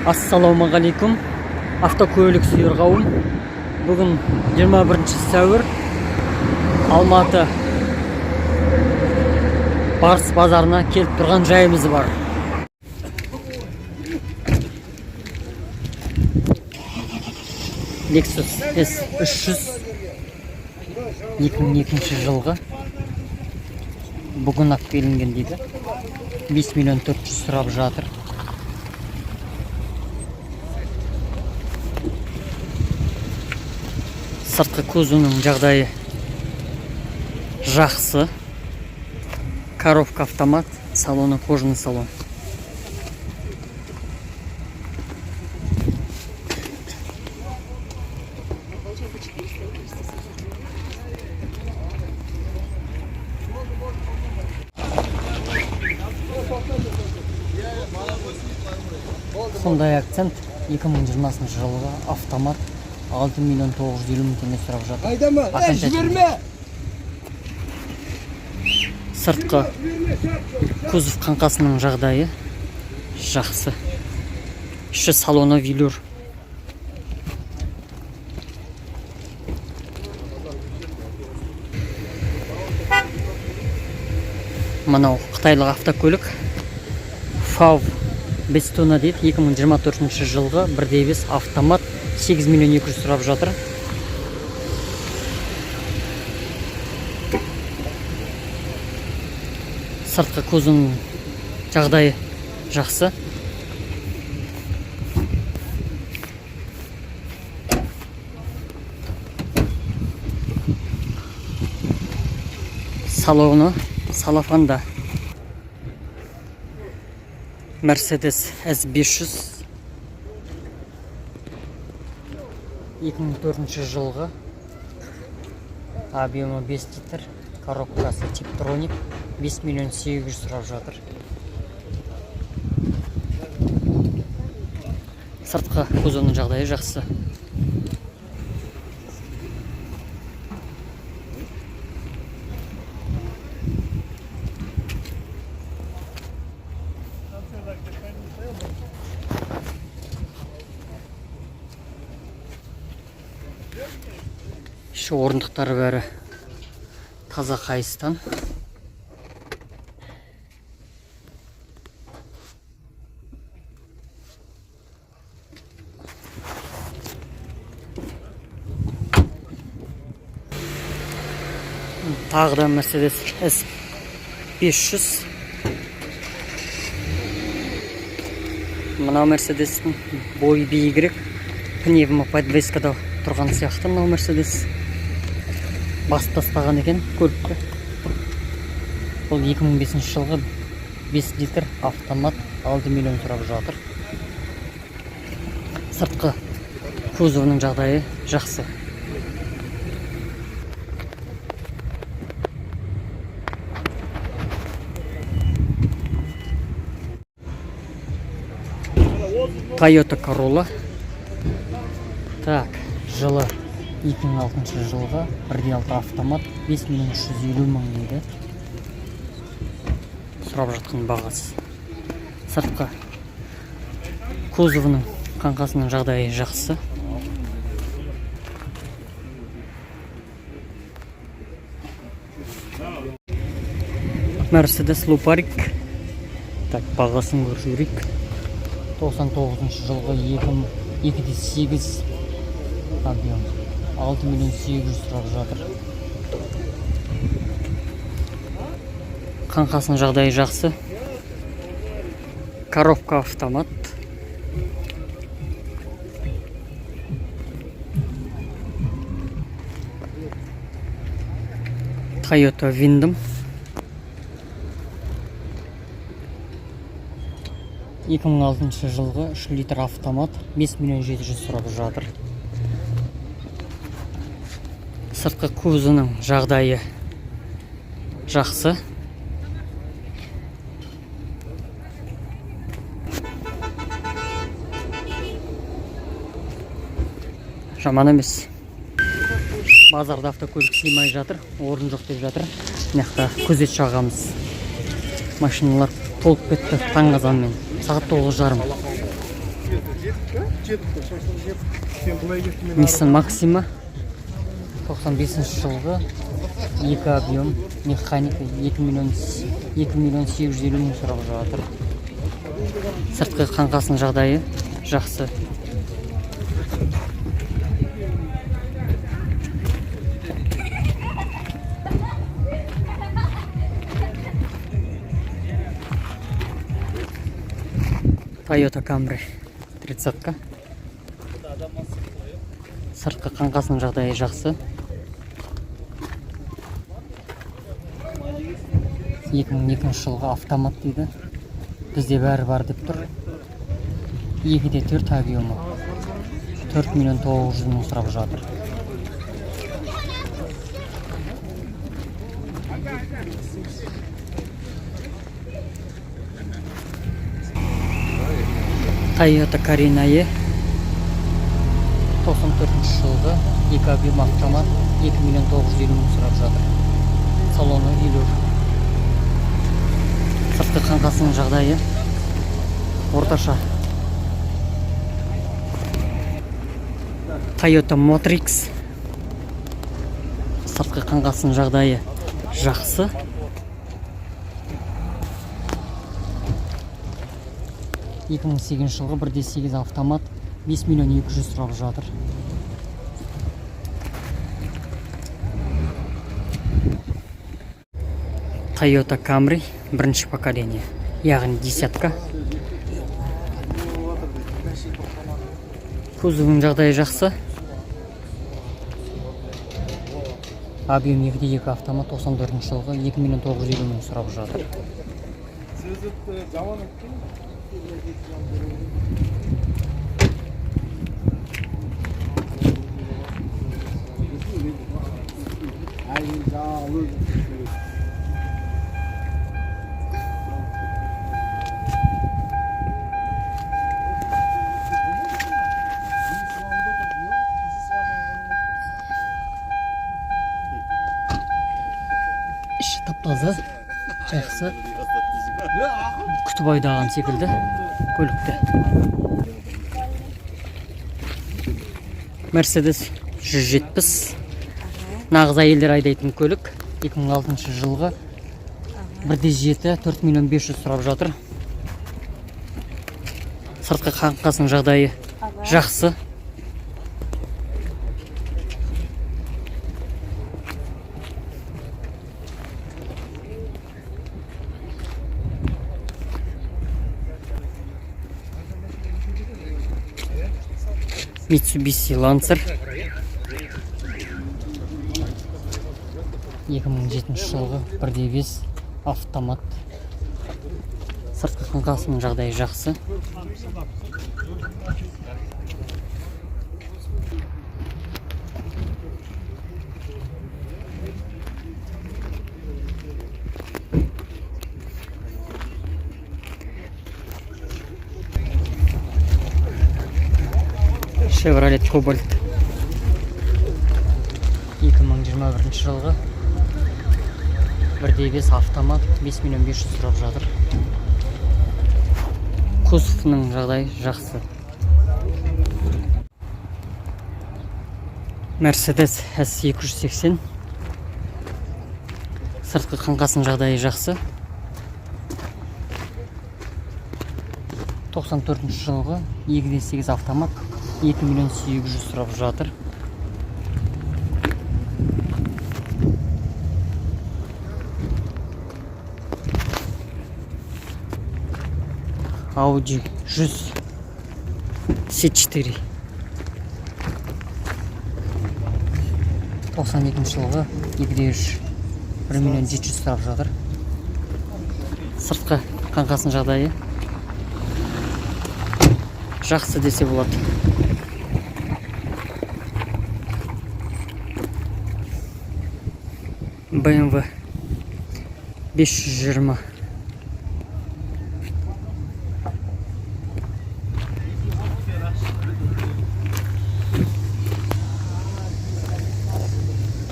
Ассалаумағалейкум, автокөлік сүйер қауым. Бүгін 21 сәуір, Алматы Барыс базарына келіп тұрған жайымыз бар. Lexus S300 2002 жылғы. Бүгін ақ келінген дейді. 5 миллион 400 сұрап жатыр. Сыртқы көзінің жағдайы жақсы. Коробка автомат, салоны кожаный салон. Сондай акцент 2020 жылғы автомат 6 миллион 950 мың теңге сұрап жатыр. Сыртқы кузов қаңқасының жағдайы жақсы. Іші салоны велюр. Мынау қытайлық автокөлік. FAW 5 тонна дейді. 2024 жылғы 1.5 автомат 8 миллион 200 сұрап жатыр. Сыртқы көзінің жағдайы жақсы. Салоны салафанда. Mercedes S500 2004 жылғы. Объемы 5 литр. Коробкасы Tiptronic. 5 миллион 800 сұрап жатыр. Сыртқы кузовның жағдайы жақсы. Şu орындықтары бәрі таза қайыстан. Тағы да Mercedes S500. Мынау Mercedes'дің бойы биігірек. Пневмоподвескада тұрған сияқты мынау Mercedes. Басып тастаған екен көлікті. Бұл 2005 жылғы 5 литр автомат 6 миллион сұрап жатыр. Сыртқы кузовының жағдайы жақсы. Toyota Corolla. Так, жылы 2006 жылғы 1.6 автомат 5 миллион 350 мың дейді. Сұрап жатқан бағасы. Сыртқы кузовының қаңқасының жағдайы жақсы. Mercedes Luparik. Так, бағасын көрсек. 99 жылғы 2.8 объем. 6 миллион 800 сұрап жатыр. Қаңқасының жағдайы жақсы. Коробка автомат. Toyota Windom. 2006 жылғы 3 литр автомат 5 миллион 700 сұрап жатыр. Сыртқы кузовының жағдайы жақсы. Жаман емес. Базарда автокөлік сыймай жатыр, орын жоқ деп жатыр. Мынақта күзет шағамыз. Машиналар толып кетті таң қазанмен. Сағат 9:30. Nissan Maxima 95 жылғы 2 объем механика 2 миллион 850 мың сұрап жатыр. Сыртқы қаңқасының жағдайы жақсы. Toyota Camry 30-ка. Сыртқы қаңқасының жағдайы жақсы. 2002 жылғы автомат дейді. Бізде бәрі бар деп тұр. 2-де 4 объемы. 4 миллион 900 мың сұрап жатыр. Toyota Carina E 94 жылғы 2 объем автомат 2 миллион 950 мың сұрап жатыр. Салоны үйлер. Сыртқы қаңқасының жағдайы орташа. Toyota Matrix. Сыртқы қаңқасының жағдайы жақсы. Екі мың 2008 жылғы 1.8 автомат 5 миллион 200 сұрап жатыр. Toyota Camry бірінші поколение, яғни 10-ка. Кузовының жағдайы жақсы. Объем 2-де 2 автомат 94 жылғы 2 миллион 950 мың сұрап жатыр. Іші тап-таза, жақсы. Күтіп айдаған секілді көлікті. Mercedes 170. Нағыз әйелдер айдайтын көлік. 2006 жылғы 1.7 4 миллион 500 сұрап жатыр. Сыртқы қаңқасының жағдайы жақсы. Mitsubishi Lancer 2007 жылғы 1.5 автомат. Сыртқы қаңқасының жағдайы жақсы. Chevrolet Cobalt 2021 жылғы 1.5 автомат 5 миллион 500 сұрап жатыр. Кузовының жағдайы жақсы. Mercedes S280. Сыртқы қаңқасының жағдайы жақсы. 94 жылғы 2-де 8 автомат 2 миллион 800 сұрап жатыр. Audi 100 C4 92 жылғы 2-де 3 1 миллион 700 сұрап жатыр. Сыртқы қаңқасының жағдайы жақсы десе болады. BMW 520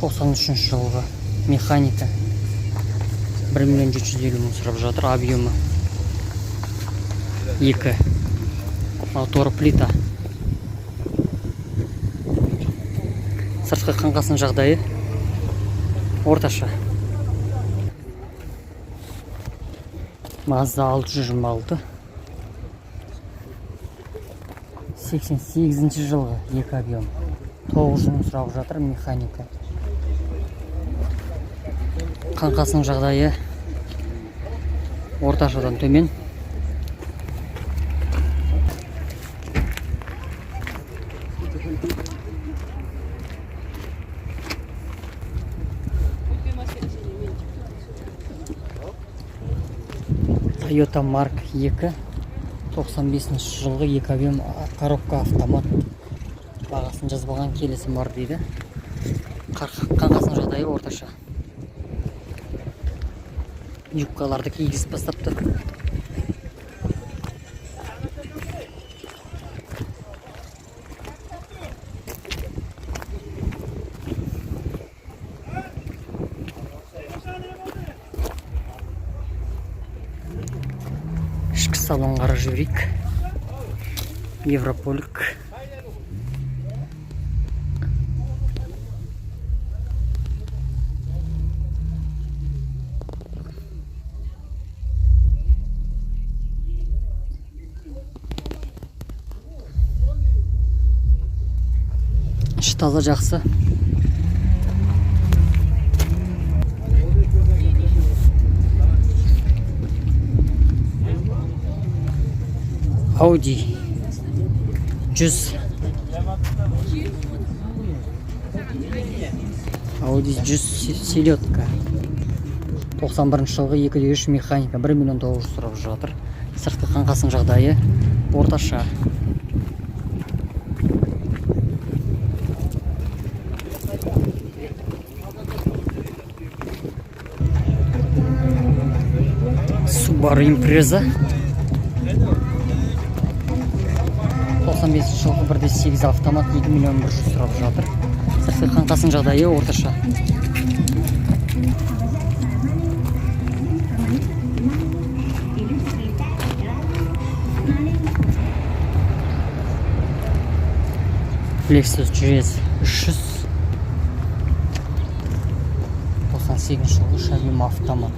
93 жылғы механика 1 миллион 750 мың сұрап жатыр. Объемы 2 Мотор плита. Сыртқы қаңқасының жағдайы орташа. Mazda 626. 88 жылғы екі объем. 9 мың сұрап жатыр, механика. Қаңқасының жағдайы орташадан төмен. Toyota Mark 2 95 жылғы екі объем коробка автомат. Бағасын жазбаған, келесі бар дейді. Қаңқасының жағдайы орташа. Юбкаларды кигізіп бастапты. Ішкі салон қара жүрек. Европолик. Іші таза, жақсы. Audi 100. Audi 100 селедка. 91 жылғы 2.3 механика. 1 миллион 900 сұрап жатыр. Сыртқы қаңқасының жағдайы орташа. Subaru Impreza 95 жылғы 1.8 автомат, 2 миллион 100 сұрап жатыр. Сыртқы қаңқасының жағдайы орташа. Lexus GS 300 98 жылғы шабим автомат,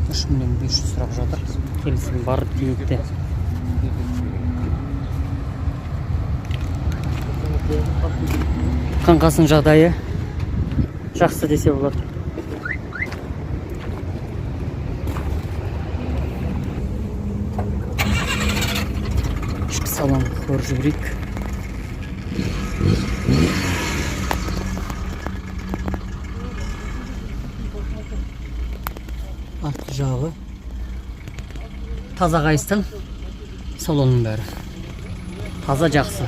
3 миллион 500 сұрап жатыр. Келісім бар дейді. Қаңқасының жағдайы жақсы десе болады. Ішкі салон қор жүрек. Артқы жағы таза, қайыстың салонның бәрі таза, жақсы.